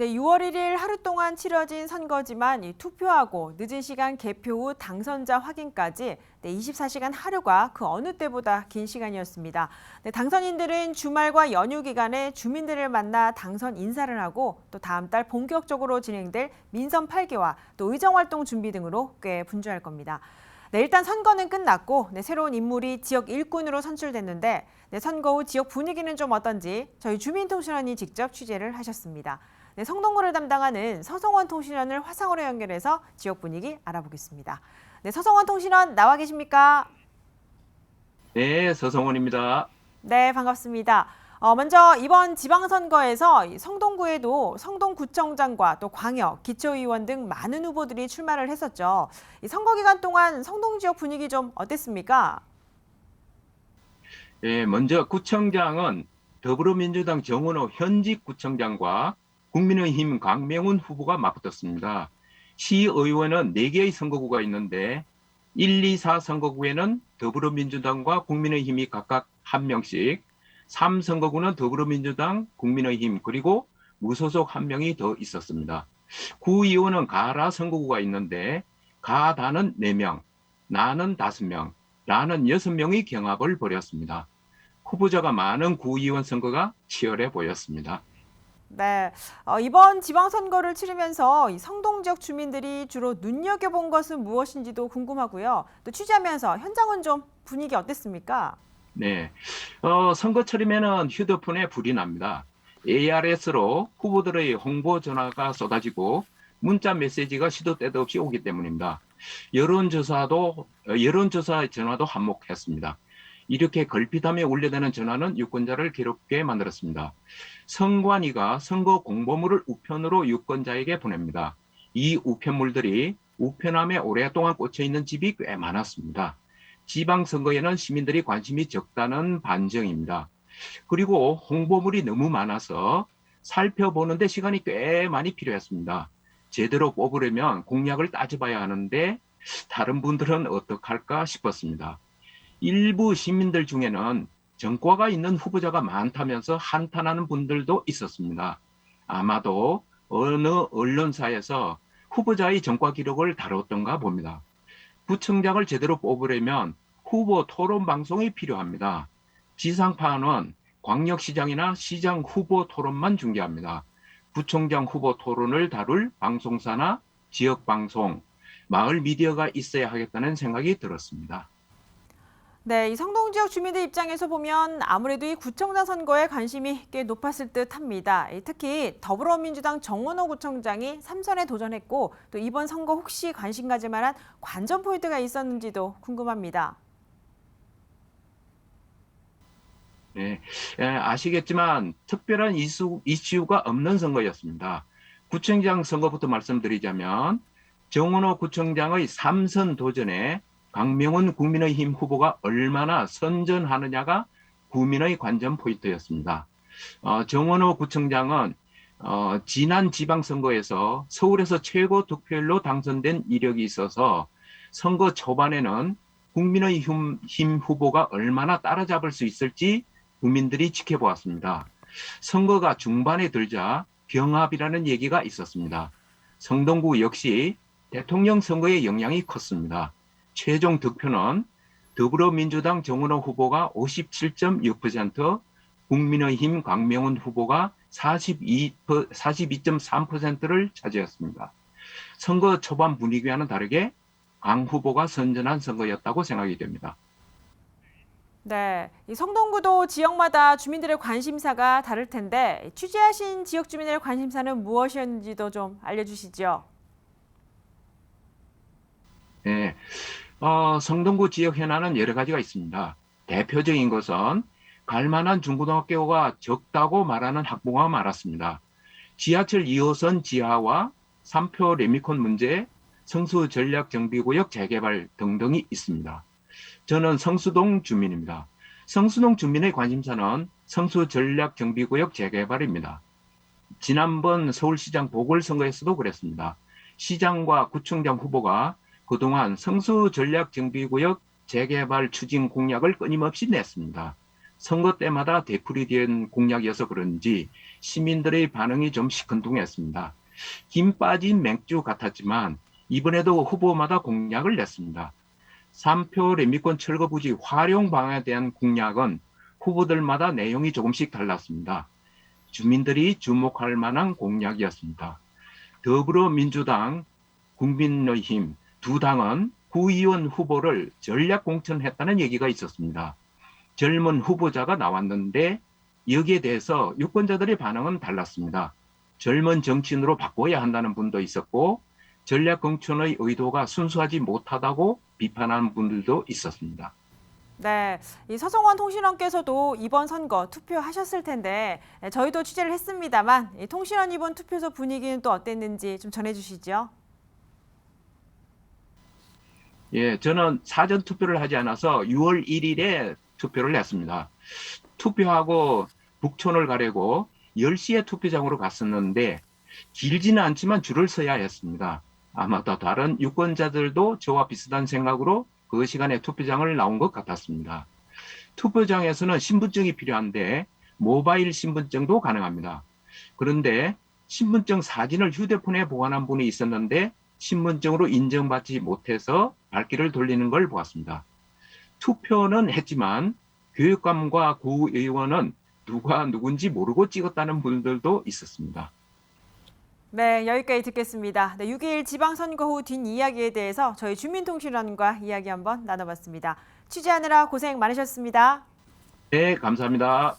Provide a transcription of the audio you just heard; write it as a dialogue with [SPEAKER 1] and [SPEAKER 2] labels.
[SPEAKER 1] 네, 6월 1일 하루 동안 치러진 선거지만 이 투표하고 늦은 시간 개표 후 당선자 확인까지 24시간 하루가 그 어느 때보다 긴 시간이었습니다. 네, 당선인들은 주말과 연휴 기간에 주민들을 만나 당선 인사를 하고 또 다음 달 본격적으로 진행될 민선 8개와 또 의정활동 준비 등으로 꽤 분주할 겁니다. 네, 일단 선거는 끝났고 새로운 인물이 지역 일꾼으로 선출됐는데 선거 후 지역 분위기는 좀 어떤지 저희 주민통신원이 직접 취재를 하셨습니다. 네, 성동구를 담당하는 서성원 통신원을 화상으로 연결해서 지역 분위기 알아보겠습니다. 네, 서성원 통신원 나와 계십니까?
[SPEAKER 2] 네, 서성원입니다.
[SPEAKER 1] 네, 반갑습니다. 먼저 이번 지방선거에서 이 성동구에도 성동구청장과 또 광역, 기초의원 등 많은 후보들이 출마를 했었죠. 이 선거 기간 동안 성동 지역 분위기 좀 어땠습니까?
[SPEAKER 2] 먼저 구청장은 더불어민주당 정원호 현직 구청장과 국민의힘 강명훈 후보가 맞붙었습니다. 시의원은 4개의 선거구가 있는데 1, 2, 4 선거구에는 더불어민주당과 국민의힘이 각각 1명씩, 3선거구는 더불어민주당, 국민의힘 그리고 무소속 1명이 더 있었습니다. 구의원은 가라 선거구가 있는데 가다는 4명, 나는 5명, 라는 6명이 경합을 벌였습니다. 후보자가 많은 구의원 선거가 치열해 보였습니다.
[SPEAKER 1] 네, 이번 지방선거를 치르면서 이 성동 지역 주민들이 주로 눈여겨본 것은 무엇인지도 궁금하고요. 또 취재하면서 현장은 좀 분위기 어땠습니까?
[SPEAKER 2] 네, 선거철이면 휴대폰에 불이 납니다. ARS로 후보들의 홍보 전화가 쏟아지고 문자 메시지가 시도 때도 없이 오기 때문입니다. 여론조사 전화도 한몫했습니다. 이렇게 걸핏하며 울려대는 전화는 유권자를 괴롭게 만들었습니다. 선관위가 선거 공보물을 우편으로 유권자에게 보냅니다. 이 우편물들이 우편함에 오랫동안 꽂혀 있는 집이 꽤 많았습니다. 지방선거에는 시민들이 관심이 적다는 반증입니다. 그리고 홍보물이 너무 많아서 살펴보는데 시간이 꽤 많이 필요했습니다. 제대로 뽑으려면 공약을 따져봐야 하는데 다른 분들은 어떡할까 싶었습니다. 일부 시민들 중에는 전과가 있는 후보자가 많다면서 한탄하는 분들도 있었습니다. 아마도 어느 언론사에서 후보자의 전과 기록을 다뤘던가 봅니다. 구청장을 제대로 뽑으려면 후보 토론 방송이 필요합니다. 지상파는 광역시장이나 시장 후보 토론만 중계합니다. 구청장 후보 토론을 다룰 방송사나 지역방송, 마을 미디어가 있어야 하겠다는 생각이 들었습니다.
[SPEAKER 1] 네, 이 성동 지역 주민들 입장에서 보면 아무래도 이 구청장 선거에 관심이 꽤 높았을 듯합니다. 특히 더불어민주당 정원호 구청장이 3선에 도전했고 또 이번 선거 혹시 관심 가질 만한 관전 포인트가 있었는지도 궁금합니다.
[SPEAKER 2] 네, 아시겠지만 특별한 이슈가 없는 선거였습니다. 구청장 선거부터 말씀드리자면 정원호 구청장의 3선 도전에 강명훈 국민의힘 후보가 얼마나 선전하느냐가 국민의 관전 포인트였습니다. 정원호 구청장은 지난 지방선거에서 서울에서 최고 득표율로 당선된 이력이 있어서 선거 초반에는 국민의힘 후보가 얼마나 따라잡을 수 있을지 국민들이 지켜보았습니다. 선거가 중반에 들자 병합이라는 얘기가 있었습니다. 성동구 역시 대통령 선거의 영향이 컸습니다. 최종 득표는 더불어민주당 정원호 후보가 57.6%, 국민의힘 강명훈 후보가 42.3%를 차지했습니다. 선거 초반 분위기와는 다르게 강 후보가 선전한 선거였다고 생각이 됩니다.
[SPEAKER 1] 네, 이 성동구도 지역마다 주민들의 관심사가 다를 텐데 취재하신 지역 주민들의 관심사는 무엇이었는지도 좀 알려주시죠.
[SPEAKER 2] 네, 성동구 지역 현안은 여러 가지가 있습니다. 대표적인 것은 갈만한 중고등학교가 적다고 말하는 학부모가 많았습니다. 지하철 2호선 지하와 3표 레미콘 문제, 성수 전략정비구역 재개발 등등이 있습니다. 저는 성수동 주민입니다. 성수동 주민의 관심사는 성수 전략정비구역 재개발입니다. 지난번 서울시장 보궐선거에서도 그랬습니다. 시장과 구청장 후보가 그동안 성수 전략정비구역 재개발 추진 공약을 끊임없이 냈습니다. 선거 때마다 되풀이된 공약이어서 그런지 시민들의 반응이 좀 시큰둥했습니다. 김 빠진 맥주 같았지만 이번에도 후보마다 공약을 냈습니다. 3표 레미권 철거 부지 활용 방안에 대한 공약은 후보들마다 내용이 조금씩 달랐습니다. 주민들이 주목할 만한 공약이었습니다. 더불어민주당, 국민의힘 두 당은 구의원 후보를 전략 공천했다는 얘기가 있었습니다. 젊은 후보자가 나왔는데 여기에 대해서 유권자들의 반응은 달랐습니다. 젊은 정치인으로 바꿔야 한다는 분도 있었고 전략 공천의 의도가 순수하지 못하다고 비판하는 분들도 있었습니다.
[SPEAKER 1] 네, 이 서성원 통신원께서도 이번 선거 투표하셨을 텐데 저희도 취재를 했습니다만 이 통신원 이번 투표소 분위기는 또 어땠는지 좀 전해주시죠.
[SPEAKER 2] 예, 저는 사전 투표를 하지 않아서 6월 1일에 투표를 했습니다. 투표하고 북촌을 가려고 10시에 투표장으로 갔었는데 길지는 않지만 줄을 서야 했습니다. 아마도 다른 유권자들도 저와 비슷한 생각으로 그 시간에 투표장을 나온 것 같았습니다. 투표장에서는 신분증이 필요한데 모바일 신분증도 가능합니다. 그런데 신분증 사진을 휴대폰에 보관한 분이 있었는데 신분증으로 인정받지 못해서 발길을 돌리는 걸 보았습니다. 투표는 했지만 교육감과 구의원은 누가 누군지 모르고 찍었다는 분들도 있었습니다.
[SPEAKER 1] 네, 여기까지 듣겠습니다. 네, 6.21 지방선거 후 뒷이야기에 대해서 저희 주민통신원과 이야기 한번 나눠봤습니다. 취재하느라 고생 많으셨습니다.
[SPEAKER 2] 네, 감사합니다.